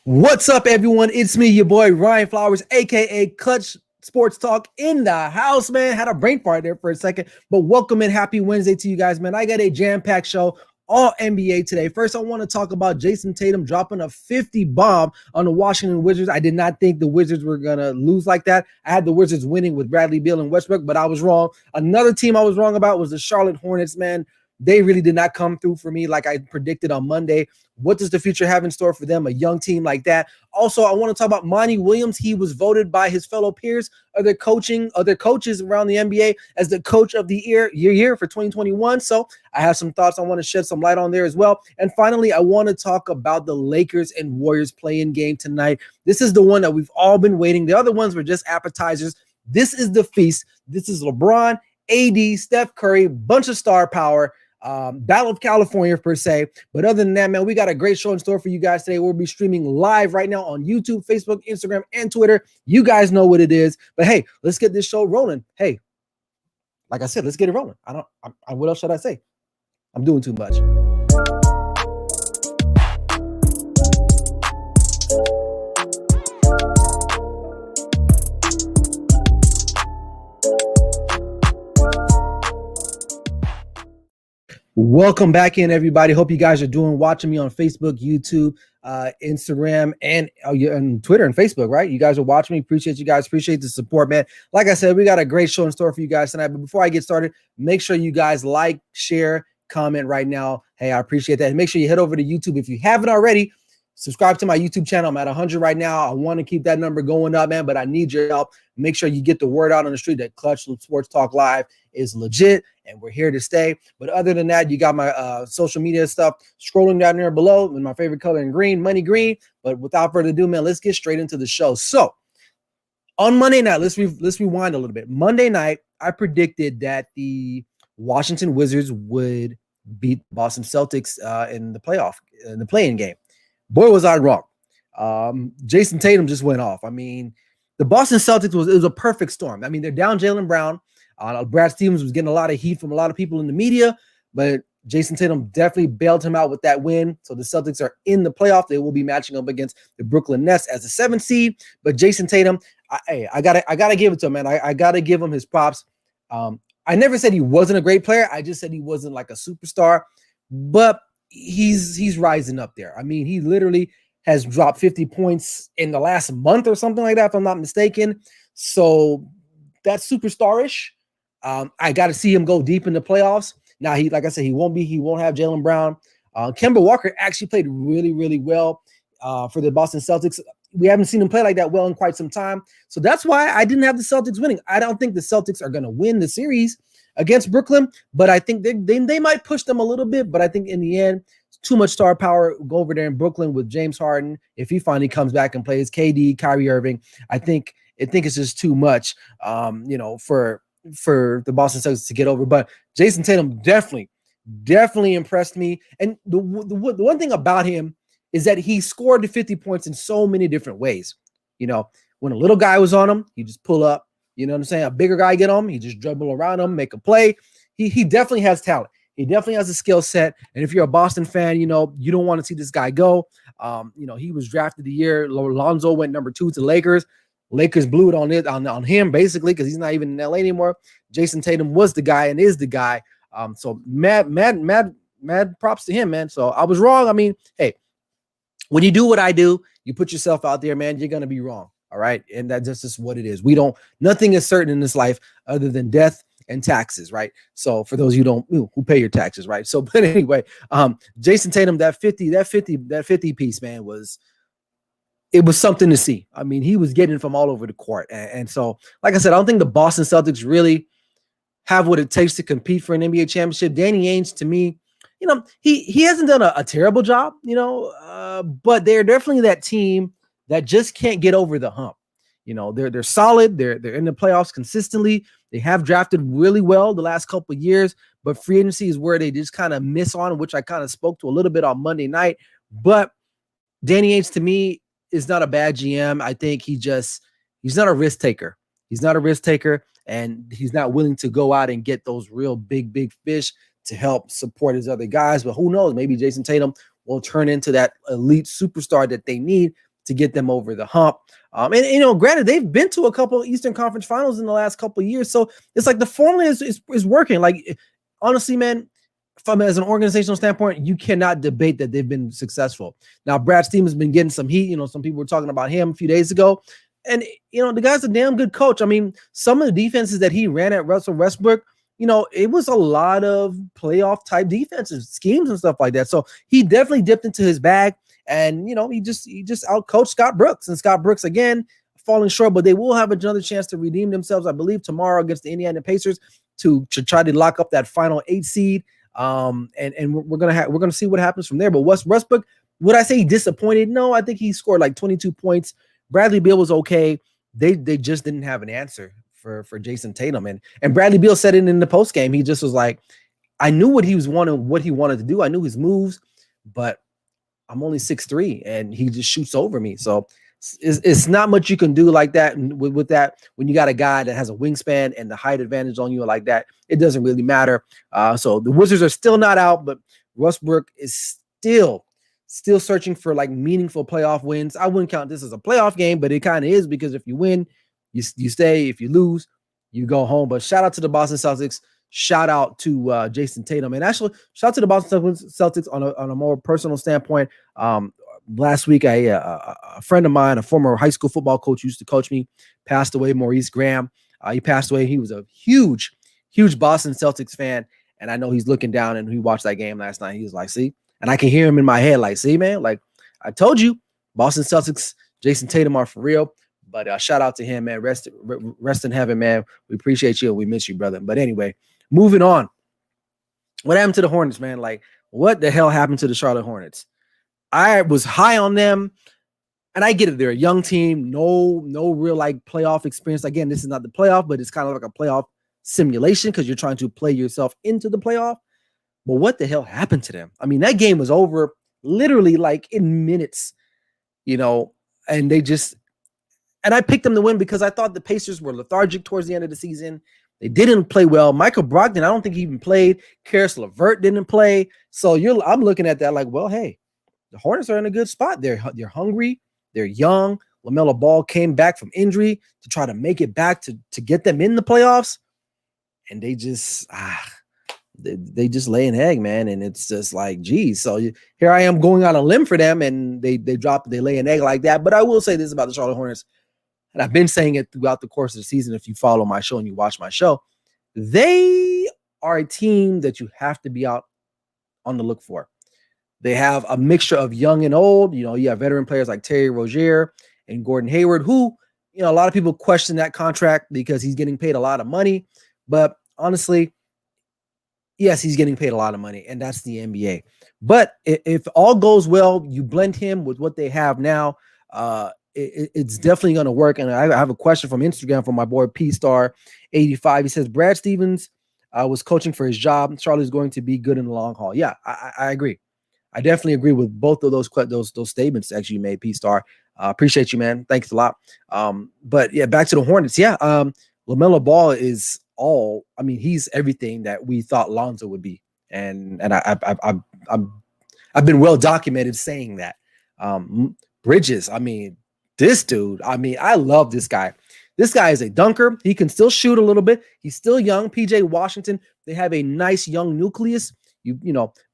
What's up, everyone? It's me, your boy Ryan Flowers, aka Clutch Sports Talk in the house, man. Had a brain fart there for a second, but welcome and happy Wednesday to you guys, man. I got a jam-packed show, all NBA today. First, I want to talk about Jayson Tatum dropping a 50 bomb on the Washington Wizards. I did not think the Wizards were going to lose like that. I had the Wizards winning with Bradley Beal and Westbrook, but I was wrong. Another team I was wrong about was the Charlotte Hornets, man. They really did not come through for me like I predicted on Monday. What does the future have in store for them, a young team like that? Also, I want to talk about Monty Williams. He was voted by his fellow peers, other coaches around the NBA as the coach of the year for 2021. So I have some thoughts I want to shed some light on there as well. And finally, I want to talk about the Lakers and Warriors play-in game tonight. This is the one that we've all been waiting. The other ones were just appetizers. This is the feast. This is LeBron, AD, Steph Curry, bunch of star power. Battle of California per se. But other than that, man, we got a great show in store for you guys today. We'll be streaming live right now on YouTube, Facebook, Instagram, and Twitter. You guys know what it is. But hey, let's get this show rolling. Hey, like I said, let's get it rolling. What else should I say? I'm doing too much. Welcome back in, everybody. Hope you guys are watching me on Facebook, YouTube, Instagram, and Twitter and Facebook, right? You guys are watching me. Appreciate you guys. Appreciate the support, man. Like I said, we got a great show in store for you guys tonight. But before I get started, make sure you guys like, share, comment right now. Hey, I appreciate that. And make sure you head over to YouTube if you haven't already. Subscribe to my YouTube channel. I'm at 100 right now. I want to keep that number going up, man, but I need your help. Make sure you get the word out on the street that Clutch Sports Talk Live is legit and we're here to stay. But other than that, you got my social media stuff scrolling down there below with my favorite color in green, money green. But without further ado, man, let's get straight into the show. So on Monday night, let's rewind a little bit. Monday night, I predicted that the Washington Wizards would beat Boston Celtics in the play-in game. Boy, was I wrong. Jayson Tatum just went off. I mean, the Boston Celtics was a perfect storm. I mean, they're down Jaylen Brown. Brad Stevens was getting a lot of heat from a lot of people in the media, but Jayson Tatum definitely bailed him out with that win. So the Celtics are in the playoff. They will be matching up against the Brooklyn Nets as a 7th seed. But Jayson Tatum, I gotta give it to him, man. I gotta give him his props. I never said he wasn't a great player. I just said he wasn't like a superstar, but he's rising up there. I mean, he literally has dropped 50 points in the last month or something like that, if I'm not mistaken. So that's superstar-ish. I got to see him go deep in the playoffs. Now, like I said, he won't have Jaylen Brown. Kemba Walker actually played really, really well for the Boston Celtics. We haven't seen him play like that well in quite some time. So that's why I didn't have the Celtics winning. I don't think the Celtics are going to win the series against Brooklyn, but I think they might push them a little bit. But I think in the end, it's too much star power. Go over there in Brooklyn with James Harden. If he finally comes back and plays KD, Kyrie Irving, I think it's just too much, for the Boston Celtics to get over. But Jayson Tatum definitely impressed me. And the one thing about him is that he scored the 50 points in so many different ways. You know, when a little guy was on him, he just pull up. You know what I'm saying? A bigger guy get on him, he just dribble around him, make a play. He definitely has talent. He definitely has a skill set. And if you're a Boston fan, you don't want to see this guy go. He was drafted the year Lonzo went number 2 to the Lakers. Lakers blew it on him basically because he's not even in LA anymore. Jayson Tatum was the guy and is the guy. So mad props to him, man. So I was wrong. I mean, hey, when you do what I do, you put yourself out there, man, you're gonna be wrong. All right. And that's just what it is. Nothing is certain in this life other than death and taxes. Right. So for those who pay your taxes. Right. So, but anyway, Jayson Tatum, that 50 piece, man, it was something to see. I mean, he was getting from all over the court. And so, like I said, I don't think the Boston Celtics really have what it takes to compete for an NBA championship. Danny Ainge, to me, he hasn't done a terrible job, but they're definitely that team that just can't get over the hump. They're solid. They're in the playoffs consistently. They have drafted really well the last couple of years, but free agency is where they just kind of miss on, which I kind of spoke to a little bit on Monday night. But Danny Ainge, to me, is not a bad GM. I think he's not a risk taker. He's not a risk taker, and he's not willing to go out and get those real big fish to help support his other guys. But who knows? Maybe Jayson Tatum will turn into that elite superstar that they need to get them over the hump. And granted, they've been to a couple of Eastern Conference Finals in the last couple of years, so it's like the formula is working. Like, honestly, man, from as an organizational standpoint, you cannot debate that they've been successful. Now, Brad Stevens has been getting some heat. Some people were talking about him a few days ago, and the guy's a damn good coach. I mean, some of the defenses that he ran at Russell Westbrook, it was a lot of playoff type defensive schemes and stuff like that. So he definitely dipped into his bag, and he just outcoached Scott Brooks. And Scott Brooks, again, falling short, but they will have another chance to redeem themselves, I believe, tomorrow against the Indiana Pacers to try to lock up that final 8 seed. And we're gonna see what happens from there. But Westbrook, would I say he disappointed? No, I think he scored like 22 points. Bradley Beal was okay. They just didn't have an answer for Jayson Tatum. And Bradley Beal said it in the post game. He just was like, I knew what he wanted to do. I knew his moves, but I'm only 6'3", and he just shoots over me. So it's not much you can do like that with that when you got a guy that has a wingspan and the height advantage on you like that. It doesn't really matter. So the Wizards are still not out, but Westbrook is still searching for like meaningful playoff wins. I wouldn't count this as a playoff game, but it kind of is, because if you win, you stay. If you lose, you go home. But shout out to the Boston Celtics. Shout out to Jayson Tatum, and actually shout out to the Boston Celtics on a more personal standpoint. Last week, a friend of mine, a former high school football coach, used to coach me, passed away. Maurice Graham. He passed away. He was a huge Boston Celtics fan, and I know he's looking down, and he watched that game last night. He was like, "See," and I can hear him in my head, like, "See, man, like I told you, Boston Celtics, Jayson Tatum are for real." But shout out to him, man. Rest in heaven, man. We appreciate you and we miss you, brother. But anyway, moving on. What happened to the Hornets, man? Like, what the hell happened to the Charlotte Hornets? I was high on them, and I get it. They're a young team, no real like playoff experience. Again, this is not the playoff, but it's kind of like a playoff simulation because you're trying to play yourself into the playoff. But what the hell happened to them? I mean, that game was over literally like in minutes, and I picked them to win because I thought the Pacers were lethargic towards the end of the season. They didn't play well. Michael Brogdon, I don't think he even played. Karis LeVert didn't play. So I'm looking at that like, well, hey, the Hornets are in a good spot. They're hungry. They're young. LaMelo Ball came back from injury to try to make it back to get them in the playoffs. And they just lay an egg, man. And it's just like, geez. So here I am going on a limb for them, and they lay an egg like that. But I will say this about the Charlotte Hornets, and I've been saying it throughout the course of the season. If you follow my show and you watch my show, they are a team that you have to be out on the look for. They have a mixture of young and old. You have veteran players like Terry Rozier and Gordon Hayward, who, a lot of people question that contract because he's getting paid a lot of money. But honestly, yes, he's getting paid a lot of money, and that's the NBA. But if all goes well, you blend him with what they have now, it's definitely going to work. And I have a question from Instagram from my boy PStar85. He says, Brad Stevens was coaching for his job. Charlotte is going to be good in the long haul. Yeah, I agree. I definitely agree with both of those statements actually you made, P-Star. Appreciate you, man. Thanks a lot. But yeah, back to the Hornets. Yeah, LaMelo Ball is he's everything that we thought Lonzo would be. And I've been well documented saying that. Bridges, this dude, I love this guy. This guy is a dunker. He can still shoot a little bit. He's still young. PJ Washington, they have a nice young nucleus.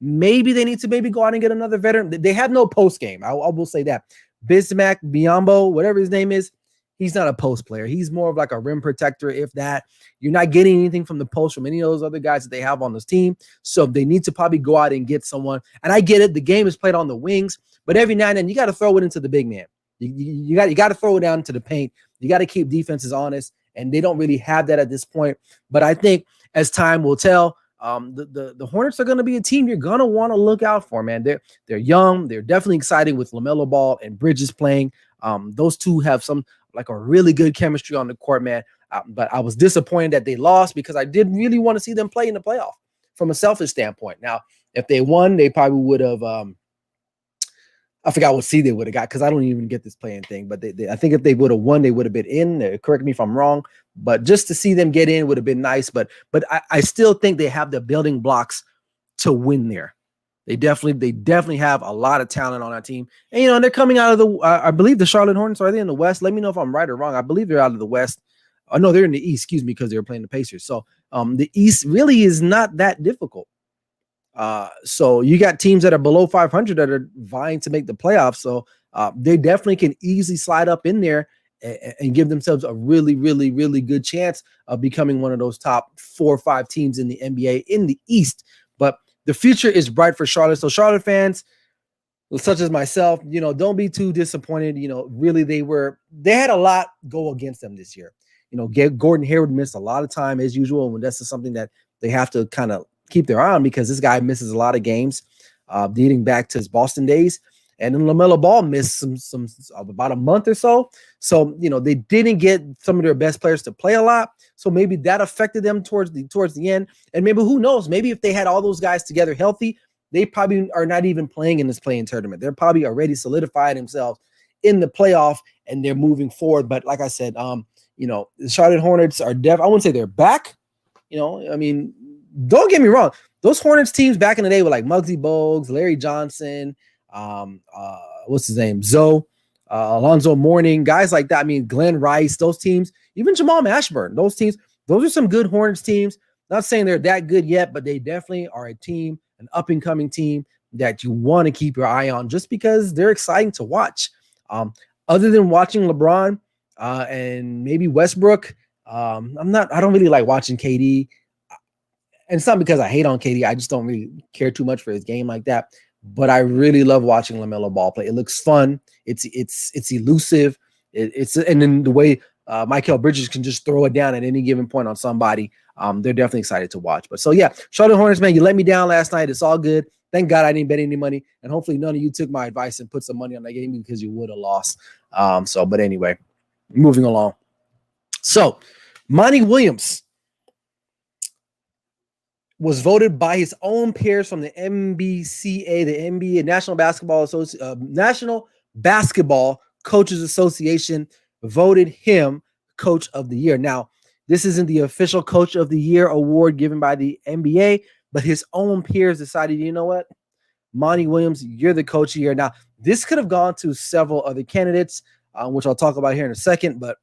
Maybe they need to go out and get another veteran. They have no post game. I will say that. Bismack Biyombo, whatever his name is, he's not a post player. He's more of like a rim protector, if that. You're not getting anything from the post from any of those other guys that they have on this team. So they need to probably go out and get someone. And I get it. The game is played on the wings, but every now and then you got to throw it into the big man. You got to throw it down to the paint. You got to keep defenses honest, and they don't really have that at this point. But I think as time will tell, the Hornets are going to be a team you're going to want to look out for, man. They're young. They're definitely exciting with LaMelo Ball and Bridges playing. Those two have a really good chemistry on the court, man. But I was disappointed that they lost because I did really want to see them play in the playoff from a selfish standpoint. Now, if they won, they probably would have I forgot what seed they would have got because I don't even get this playing thing. But I think if they would have won, they would have been in. Correct me if I'm wrong. But just to see them get in would have been nice. But I still think they have the building blocks to win there. They definitely have a lot of talent on that team. And, you know, they're coming out of the, I believe the Charlotte Hornets, are they in the West? Let me know if I'm right or wrong. I believe they're out of the West. Oh, no, they're in the East, excuse me, because they were playing the Pacers. So the East really is not that difficult. So you got teams that are below 500 that are vying to make the playoffs. So they definitely can easily slide up in there and give themselves a really, really, really good chance of becoming one of those top 4 or 5 teams in the NBA in the East. But the future is bright for Charlotte. So Charlotte fans, such as myself, you know, don't be too disappointed. You know, really, they had a lot go against them this year. You know, Gordon Hayward missed a lot of time as usual, and that's just something that they have to kind of keep their eye on, because this guy misses a lot of games, dating back to his Boston days. And then LaMelo Ball missed some about a month or so. So, you know, they didn't get some of their best players to play a lot. So maybe that affected them towards the end. And maybe, who knows, maybe if they had all those guys together healthy, they probably are not even playing in this play-in tournament. They're probably already solidified themselves in the playoff, and they're moving forward. But like I said, you know, the Charlotte Hornets are I wouldn't say they're back. You know, I mean, don't get me wrong. Those Hornets teams back in the day were like Muggsy Bogues, Larry Johnson, what's his name? Alonzo Mourning, guys like that. I mean, Glenn Rice, those teams, even Jamal Mashburn, those teams, those are some good Hornets teams. Not saying they're that good yet, but they definitely are a team, an up and coming team that you want to keep your eye on, just because they're exciting to watch. Other than watching LeBron and maybe Westbrook, I don't really like watching KD. And it's not because I hate on KD. I just don't really care too much for his game like that. But I really love watching LaMelo Ball play. It looks fun. It's elusive. And then the way Mikal Bridges can just throw it down at any given point on somebody. They're definitely excited to watch. But so yeah, Charlotte Hornets, man, you let me down last night. It's all good. Thank God I didn't bet any money, and hopefully none of you took my advice and put some money on that game, because you would have lost. But anyway, moving along. So Monty Williams was voted by his own peers from the NBCA, the NBA, National Basketball Coaches Association, voted him Coach of the Year. Now, this isn't the official Coach of the Year award given by the NBA, but his own peers decided, you know what, Monty Williams, you're the Coach of the Year. Now, this could have gone to several other candidates, which I'll talk about here in a second, but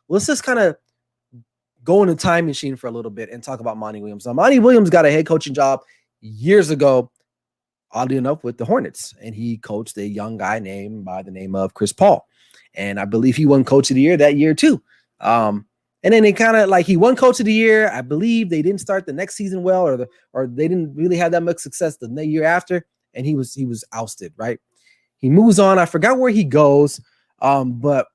let's just kind of go in a time machine for a little bit and talk about Monty Williams. Now, Monty Williams got a head coaching job years ago, oddly enough, with the Hornets, and he coached a young guy by the name of Chris Paul. And I believe he won Coach of the Year that year too. And then they kind of he won Coach of the Year. I believe they didn't start the next season well, or they didn't really have that much success the year after, and he was ousted, right? He moves on. I forgot where he goes. But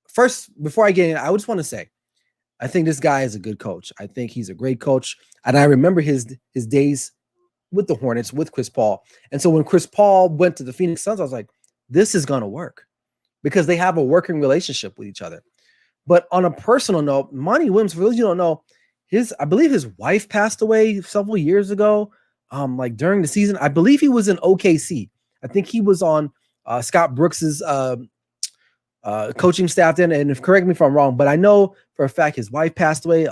first, before I get in, I just want to say, I think this guy is a good coach. I think he's a great coach. And I remember his days with the Hornets, with Chris Paul. And so when Chris Paul went to the Phoenix Suns, I was like, this is going to work, because they have a working relationship with each other. But on a personal note, Monty Williams, for those you don't know, I believe his wife passed away several years ago, during the season. I believe he was in OKC. I think he was on Scott Brooks's coaching staff then, and correct me if I'm wrong, but I know for a fact his wife passed away.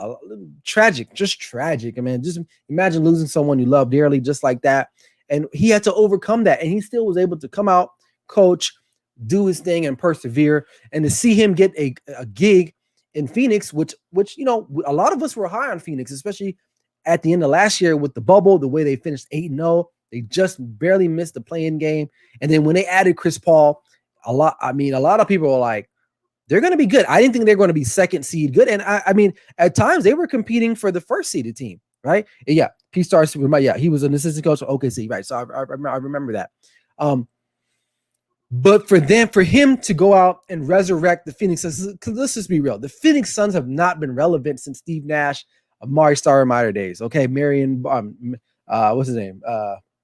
Tragic, just tragic. I mean, just imagine losing someone you love dearly just like that. And he had to overcome that, and he still was able to come out, coach, do his thing, and persevere. And to see him get a gig in Phoenix, which you know, a lot of us were high on Phoenix, especially at the end of last year with the bubble, the way they finished 8-0. They just barely missed the play-in game. And then when they added Chris Paul, a lot of people were like, they're going to be good. I didn't think they're going to be second seed good. And I mean, at times they were competing for the first seeded team, right? And yeah, P-Star, he was an assistant coach for OKC, right? So I remember that. But for him to go out and resurrect the Phoenix Suns, because let's just be real, the Phoenix Suns have not been relevant since Steve Nash, Amari Stoudemire days. Okay, what's his name?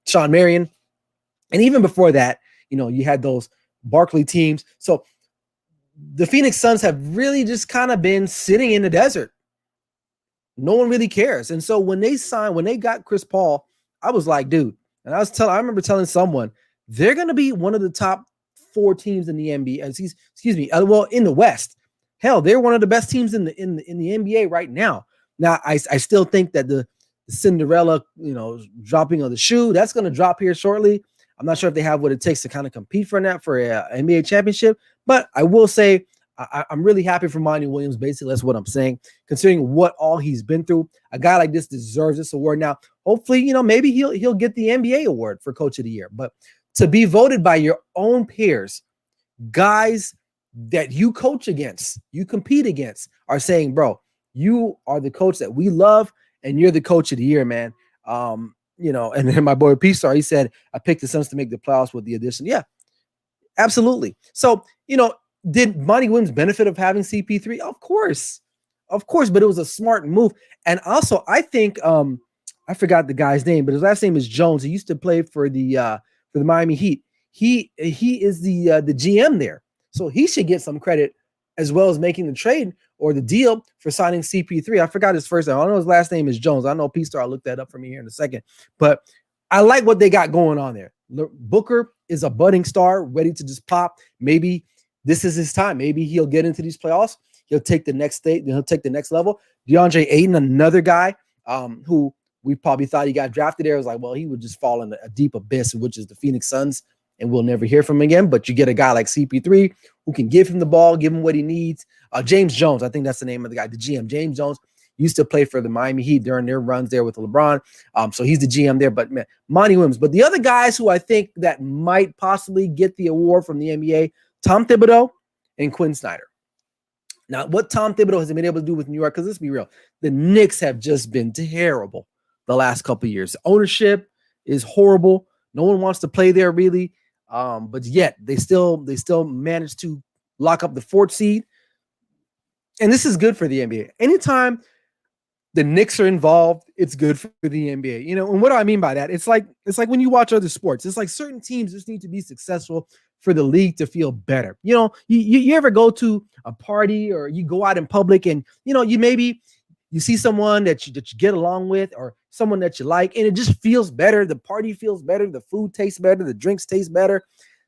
Sean Marion. And even before that, you know, you had those Barkley teams. So the Phoenix Suns have really just kind of been sitting in the desert. No one really cares. And so when they got Chris Paul, I was like, dude, and I remember telling someone, they're going to be one of the top 4 teams in the NBA. In the West. Hell, they're one of the best teams in the NBA right now. Now, I still think that the Cinderella, dropping of the shoe. That's going to drop here shortly. I'm not sure if they have what it takes to kind of compete for that for a NBA championship, but I will say I'm really happy for Monty Williams. Basically, that's what I'm saying. Considering what all he's been through, a guy like this deserves this award. Now, hopefully, maybe he'll get the NBA award for Coach of the Year. But to be voted by your own peers, guys that you coach against, you compete against, are saying, bro, you are the coach that we love, and you're the Coach of the Year, man. And then my boy P-Star, he said, I picked the Suns to make the playoffs with the addition. Yeah, absolutely. So, did Monty Williams benefit of having CP3? Of course, but it was a smart move. And also, I think I forgot the guy's name, but his last name is Jones. He used to play for the Miami Heat. He is the GM there, so he should get some credit as well as making the trade or the deal for signing CP3. I forgot his first name. I know his last name is Jones. I know P-Star. I'll look that up for me here in a second. But I like what they got going on there. Booker is a budding star, ready to just pop. Maybe this is his time. Maybe he'll get into these playoffs. He'll take the next state. He'll take the next level. DeAndre Ayton, another guy who we probably thought he got drafted there. It was like, well, he would just fall in a deep abyss, which is the Phoenix Suns, and we'll never hear from him again. But you get a guy like CP3 who can give him the ball, give him what he needs. James Jones, I think that's the name of the guy, the GM. James Jones used to play for the Miami Heat during their runs there with LeBron. So he's the GM there. But man, Monty Williams. But the other guys who I think that might possibly get the award from the NBA, Tom Thibodeau and Quinn Snyder. Now, what Tom Thibodeau has been able to do with New York, because let's be real, the Knicks have just been terrible the last couple of years. Ownership is horrible. No one wants to play there really. But yet they still managed to lock up the 4th seed. And this is good for the NBA. Anytime the Knicks are involved, it's good for the NBA. And what do I mean by that? It's like when you watch other sports. It's like certain teams just need to be successful for the league to feel better. You ever go to a party or you go out in public and you see someone that you get along with or someone that you like, and it just feels better. The party feels better. The food tastes better. The drinks taste better.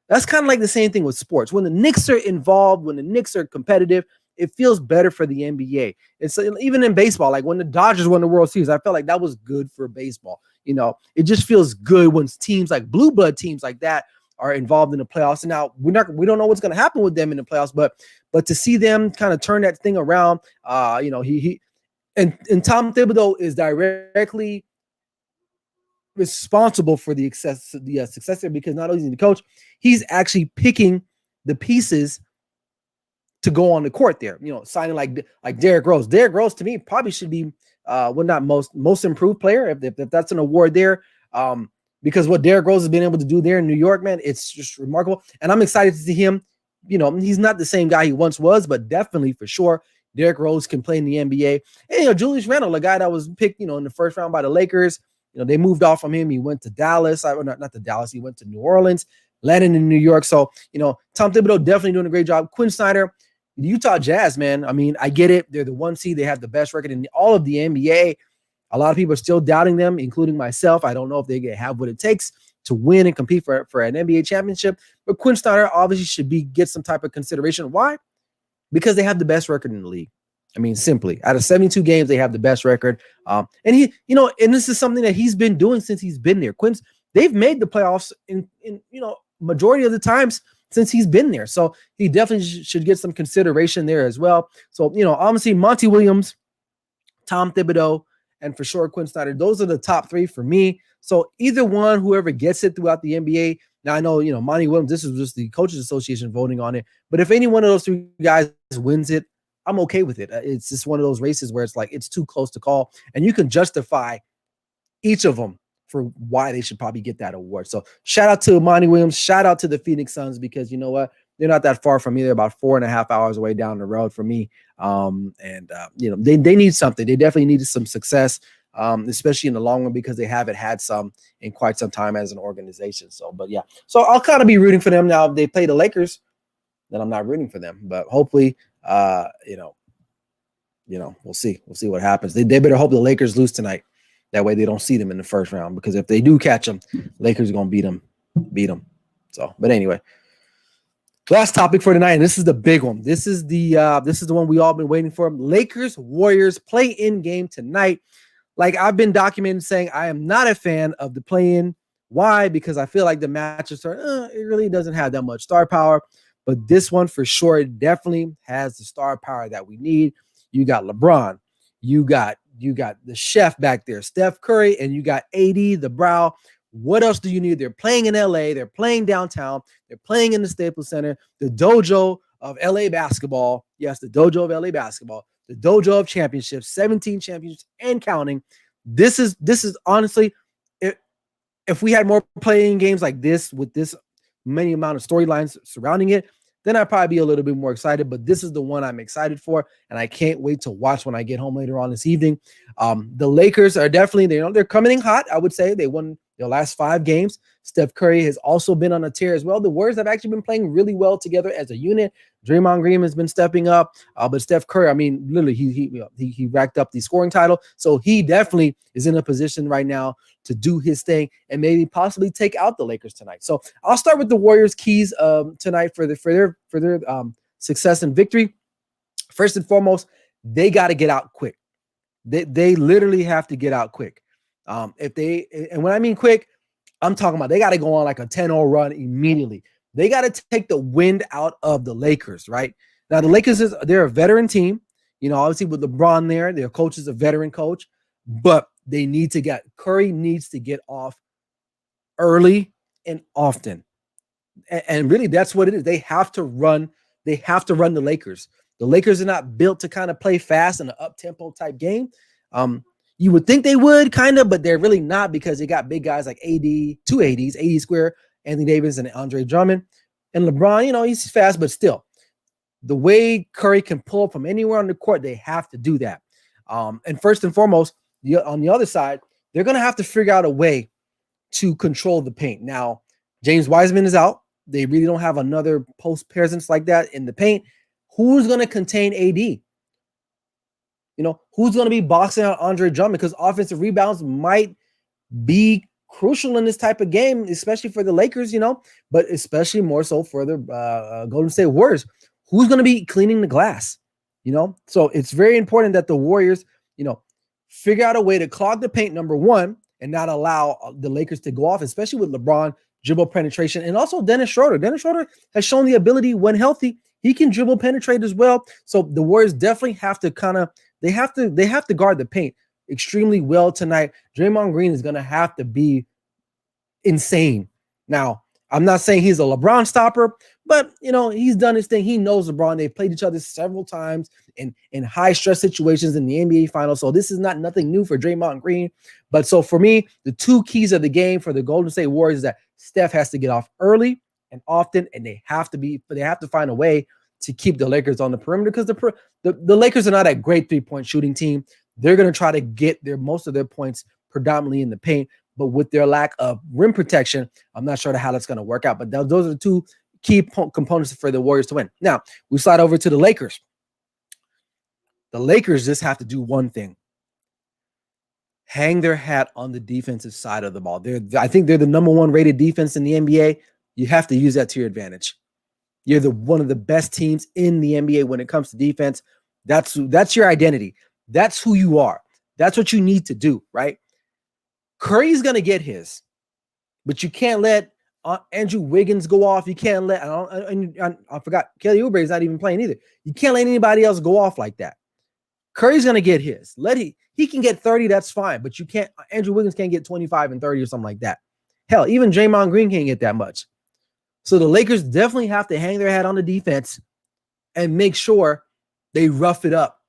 That's kind of like the same thing with sports. When the Knicks are involved, when the Knicks are competitive, it feels better for the NBA. It's even in baseball, like when the Dodgers won the World Series, I felt like that was good for baseball. It just feels good when teams like blue blood teams like that are involved in the playoffs. And now we don't know what's going to happen with them in the playoffs, but to see them kind of turn that thing around, he Tom Thibodeau is directly responsible for the success there, because not only is he the coach, he's actually picking the pieces to go on the court there. Signing like Derrick Rose. Derrick Rose to me probably should be not most improved player if that's an award there. Because what Derrick Rose has been able to do there in New York, man, it's just remarkable. And I'm excited to see him. He's not the same guy he once was, but definitely for sure, Derrick Rose can play in the NBA. And Julius Randle, a guy that was picked, in the first round by the Lakers. They moved off from him. He went to Dallas. Not to Dallas. He went to New Orleans, landed in New York. So, Tom Thibodeau definitely doing a great job. Quinn Snyder, the Utah Jazz, man. I mean, I get it. They're the 1 seed. They have the best record in all of the NBA. A lot of people are still doubting them, including myself. I don't know if they have what it takes to win and compete for an NBA championship. But Quinn Snyder obviously should get some type of consideration. Why? Because they have the best record in the league. I mean, simply, out of 72 games, they have the best record. And and this is something that he's been doing since he's been there. They've made the playoffs in majority of the times since he's been there. So he definitely should get some consideration there as well. So, obviously Monty Williams, Tom Thibodeau, and for sure Quinn Snyder, those are the top 3 for me. So either one, whoever gets it throughout the NBA. Now I know, Monty Williams, this is just the Coaches Association voting on it. But if any one of those 3 guys wins it, I'm okay with it. It's just one of those races where it's like it's too close to call, and you can justify each of them for why they should probably get that award. So shout out to Monty Williams. Shout out to the Phoenix Suns, because you know what? They're not that far from me. They're about 4.5 hours away down the road from me. They need something. They definitely needed some success, especially in the long run, because they haven't had some in quite some time as an organization. So, but yeah. So I'll kind of be rooting for them now. If they play the Lakers, then I'm not rooting for them. But hopefully, we'll see. We'll see what happens. They better hope the Lakers lose tonight. That way they don't see them in the first round, because if they do catch them, Lakers are going to beat them. So, but anyway, last topic for tonight, and this is the big one. This is the one we all been waiting for. Lakers Warriors play-in game tonight. Like I've been documenting saying I am not a fan of the play-in. Why? Because I feel like the matches are it really doesn't have that much star power. But this one for sure, it definitely has the star power that we need. You got LeBron, you got the chef back there, Steph Curry, and you got AD, the brow. What else do you need? They're playing in LA, they're playing downtown, they're playing in the Staples Center, the dojo of LA basketball. Yes, the dojo of LA basketball, the dojo of championships, 17 championships and counting. This is honestly, if we had more playing games like this with this many amount of storylines surrounding it, then I'd probably be a little bit more excited. But this is the one I'm excited for, and I can't wait to watch when I get home later on this evening. The Lakers are definitely, they're coming in hot. I would say they won their last 5 games. Steph Curry has also been on a tear as well. The Warriors have actually been playing really well together as a unit. Draymond Green has been stepping up, but Steph Curry, I mean, literally, he racked up the scoring title, so he definitely is in a position right now to do his thing and maybe possibly take out the Lakers tonight. So I'll start with the Warriors' keys tonight for their success and victory. First and foremost, they got to get out quick. They literally have to get out quick. And when I mean quick, I'm talking about they got to go on like a 10-0 run immediately. They got to take the wind out of the Lakers, right? Now, the Lakers, they're a veteran team. Obviously with LeBron there, their coach is a veteran coach, but Curry needs to get off early and often. And really, that's what it is. They have to run the Lakers. The Lakers are not built to kind of play fast in an up-tempo type game. You would think they would kind of, but they're really not because they got big guys like AD, 2 ADs, AD square, Anthony Davis and Andre Drummond. And LeBron, he's fast, but still, the way Curry can pull from anywhere on the court, they have to do that. And first and foremost, on the other side, they're going to have to figure out a way to control the paint. Now, James Wiseman is out. They really don't have another post presence like that in the paint. Who's going to contain AD? Who's going to be boxing out Andre Drummond? Because offensive rebounds might be crucial in this type of game, especially for the Lakers, but especially more so for the Golden State Warriors. Who's going to be cleaning the glass? So it's very important that the Warriors, figure out a way to clog the paint, number one, and not allow the Lakers to go off, especially with LeBron dribble penetration. And also Dennis Schroeder. Dennis Schroeder has shown the ability when healthy, he can dribble penetrate as well. So the Warriors definitely have to they have to guard the paint extremely well tonight. Draymond Green is going to have to be insane. Now, I'm not saying he's a LeBron stopper, but, he's done his thing. He knows LeBron. They've played each other several times in high stress situations in the NBA Finals. So this is nothing new for Draymond Green. But so for me, the 2 keys of the game for the Golden State Warriors is that Steph has to get off early and often, and they have to find a way to keep the Lakers on the perimeter because the Lakers are not a great 3-point shooting team. They're going to try to get most of their points predominantly in the paint, but with their lack of rim protection, I'm not sure how that's going to work out. But those are the 2 key components for the Warriors to win. Now, we slide over to the Lakers. The Lakers just have to do one thing. Hang their hat on the defensive side of the ball. I think they're the number 1 rated defense in the NBA. You have to use that to your advantage. You're one of the best teams in the NBA when it comes to defense. That's your identity. That's who you are. That's what you need to do, right? Curry's going to get his, but you can't let Andrew Wiggins go off. You can't let, I forgot, Kelly Oubre is not even playing either. You can't let anybody else go off like that. Curry's going to get his. He can get 30, that's fine, but you can't, Andrew Wiggins can't get 25 and 30 or something like that. Hell, even Draymond Green can't get that much. So the Lakers definitely have to hang their hat on the defense and make sure they rough it up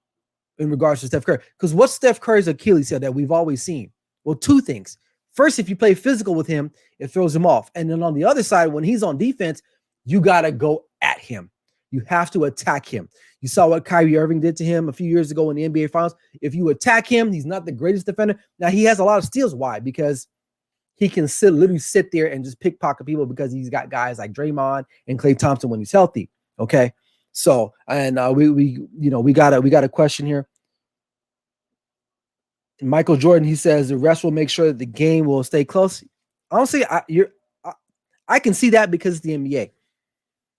in regards to Steph Curry. Because what's Steph Curry's Achilles heel that we've always seen? Well, 2 things. First, if you play physical with him, it throws him off. And then on the other side, when he's on defense, you got to go at him. You have to attack him. You saw what Kyrie Irving did to him a few years ago in the NBA Finals. If you attack him, he's not the greatest defender. Now, he has a lot of steals. Why? Because he can literally sit there and just pickpocket people because he's got guys like Draymond and Klay Thompson when he's healthy. Okay. So, and we got a question here. Michael Jordan, he says the refs will make sure that the game will stay close. Honestly, I can see that because it's the NBA.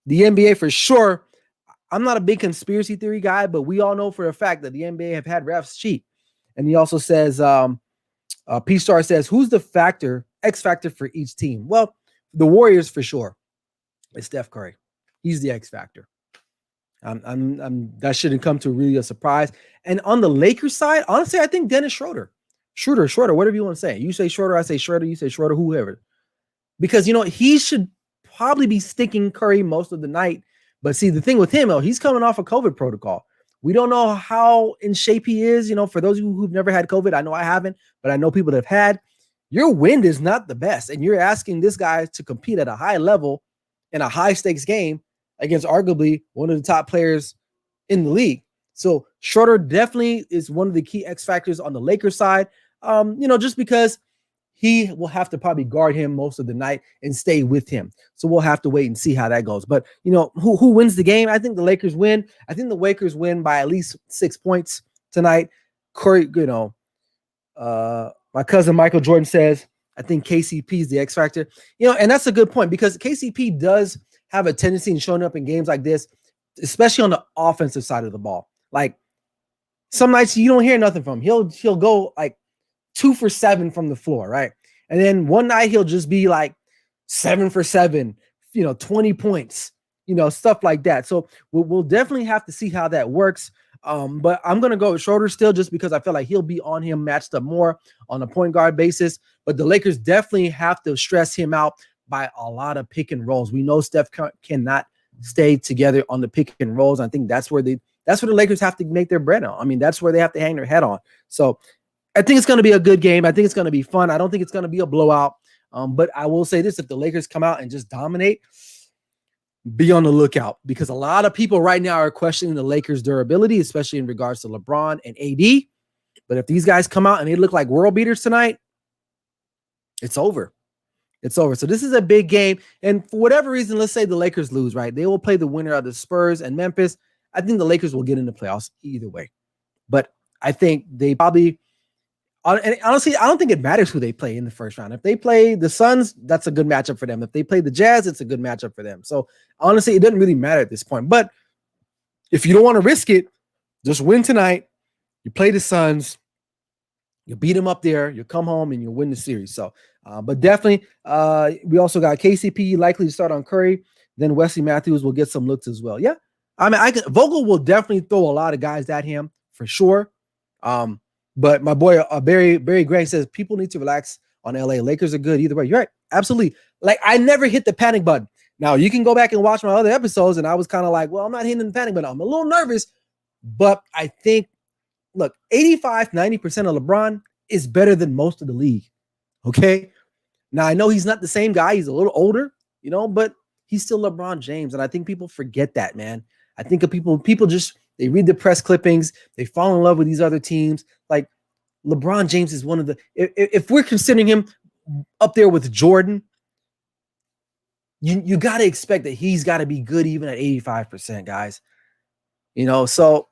The NBA for sure. I'm not a big conspiracy theory guy, but we all know for a fact that the NBA have had refs cheat. And he also says, P-Star says, who's the X factor for each team? Well, the Warriors for sure. It's Steph Curry. He's the X factor. That shouldn't come to really a surprise. And on the Lakers side, honestly, I think Dennis Schroeder, whatever you want to say. You say Schroeder, I say Schroeder, you say Schroeder, whoever. Because, he should probably be sticking Curry most of the night. But see, the thing with him, he's coming off a COVID protocol. We don't know how in shape he is. For those of you who've never had COVID, I know I haven't, but I know people that have had. Your wind is not the best. And you're asking this guy to compete at a high level in a high-stakes game against arguably one of the top players in the league. So Schroeder definitely is one of the key X factors on the Lakers side, just because he will have to probably guard him most of the night and stay with him. So we'll have to wait and see how that goes. But, who wins the game? I think the Lakers win. I think the Lakers win by at least 6 points tonight. Curry, my cousin Michael Jordan says, I think KCP is the X factor. And that's a good point because KCP does have a tendency in showing up in games like this, especially on the offensive side of the ball. Like some nights you don't hear nothing from him. He'll go like 2 for 7 from the floor, right? And then one night he'll just be like 7 for 7, 20 points, stuff like that. So we'll definitely have to see how that works. But I'm going to go with Schroeder still just because I feel like he'll be on him matched up more on a point guard basis. But the Lakers definitely have to stress him out by a lot of pick and rolls. We know Steph cannot stay together on the pick and rolls. I think that's where the Lakers have to make their bread on. I mean, that's where they have to hang their head on. So I think it's going to be a good game. I think it's going to be fun. I don't think it's going to be a blowout. But I will say this, if the Lakers come out and just dominate, be on the lookout because a lot of people right now are questioning the Lakers' durability, especially in regards to LeBron and AD. But if these guys come out and they look like world beaters tonight, it's over. It's over. So this is a big game. And for whatever reason, let's say the Lakers lose, right? They will play the winner of the Spurs and Memphis. I think the Lakers will get in the playoffs either way. But I think they probably, and honestly, I don't think it matters who they play in the first round. If they play the Suns, that's a good matchup for them. If they play the Jazz, it's a good matchup for them. So honestly, it doesn't really matter at this point. But if you don't want to risk it, just win tonight. You play the Suns. You beat them up there. You come home and you win the series. So, but definitely, we also got KCP likely to start on Curry. Then Wesley Matthews will get some looks as well. Yeah, I mean, Vogel will definitely throw a lot of guys at him for sure. But my boy Barry Gray says people need to relax on LA. Lakers are good either way. You're right, absolutely. Like I never hit the panic button. Now you can go back and watch my other episodes, and I was kind of like, well, I'm not hitting the panic button. I'm a little nervous, but I think. Look, 85-90% of LeBron is better than most of the league. Okay. Now I know he's not the same guy. He's a little older, but he's still LeBron James. And I think people forget that, man. I think people just, they read the press clippings. They fall in love with these other teams. Like LeBron James is one of the, if we're considering him up there with Jordan, you got to expect that he's got to be good even at 85%, guys. So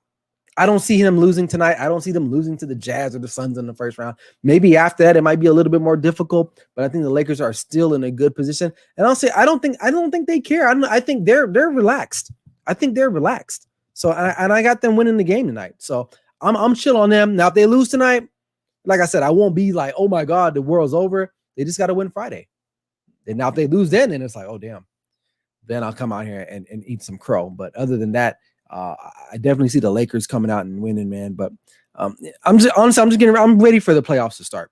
I don't see him losing tonight. I don't see them losing to the Jazz or the Suns in the first round. Maybe after that, it might be a little bit more difficult, but I think the Lakers are still in a good position. And I'll say, I don't think they care. I think they're relaxed. I think they're relaxed. So, and I got them winning the game tonight. So I'm chill on them. Now, if they lose tonight, like I said, I won't be like, oh my God, the world's over. They just got to win Friday. And now if they lose then it's like, oh damn. Then I'll come out here and eat some crow. But other than that, I definitely see the Lakers coming out and winning, man. But I'm ready for the playoffs to start.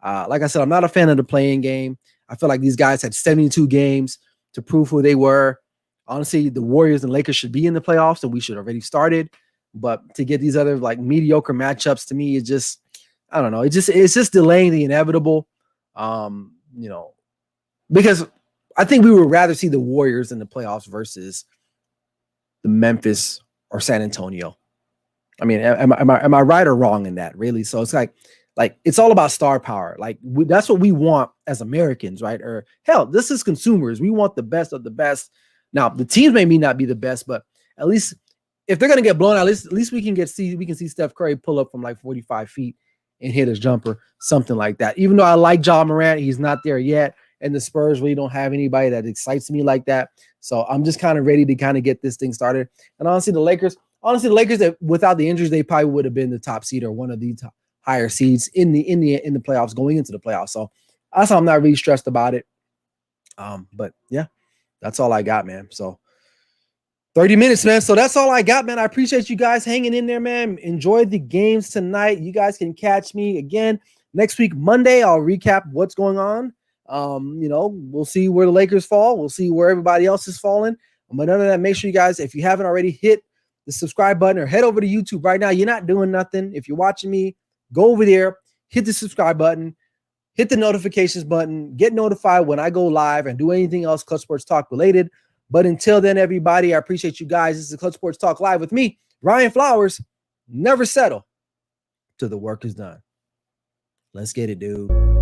Like I said, I'm not a fan of the play-in game. I feel like these guys had 72 games to prove who they were. Honestly, the Warriors and Lakers should be in the playoffs, and we should already started. But to get these other like mediocre matchups, to me, it's just, I don't know. It's just delaying the inevitable. Because I think we would rather see the Warriors in the playoffs versus the Memphis or San Antonio. I mean, am I right or wrong in that, really? So it's like it's all about star power. Like that's what we want as Americans, right? Or hell, this is consumers. We want the best of the best. Now the teams may not be the best, but at least if they're gonna get blown out, at least we can see Steph Curry pull up from like 45 feet and hit his jumper, something like that. Even though I like Ja Morant, he's not there yet. And the Spurs really don't have anybody that excites me like that. So I'm just kind of ready to kind of get this thing started. And honestly, the Lakers that without the injuries, they probably would have been the top seed or one of the higher seeds in the playoffs, going into the playoffs. So that's how I'm not really stressed about it. But yeah, that's all I got, man. So 30 minutes, man. So that's all I got, man. I appreciate you guys hanging in there, man. Enjoy the games tonight. You guys can catch me again next week, Monday. I'll recap what's going on. We'll see where the Lakers fall. We'll see where everybody else is falling. But other than that, make sure you guys, if you haven't already, hit the subscribe button or head over to YouTube right now. You're not doing nothing. If you're watching me, go over there, hit the subscribe button, hit the notifications button, get notified when I go live and do anything else Clutch Sports Talk related. But until then, everybody, I appreciate you guys. This is Clutch Sports Talk Live with me, Ryan Flowers. Never settle till the work is done. Let's get it, dude.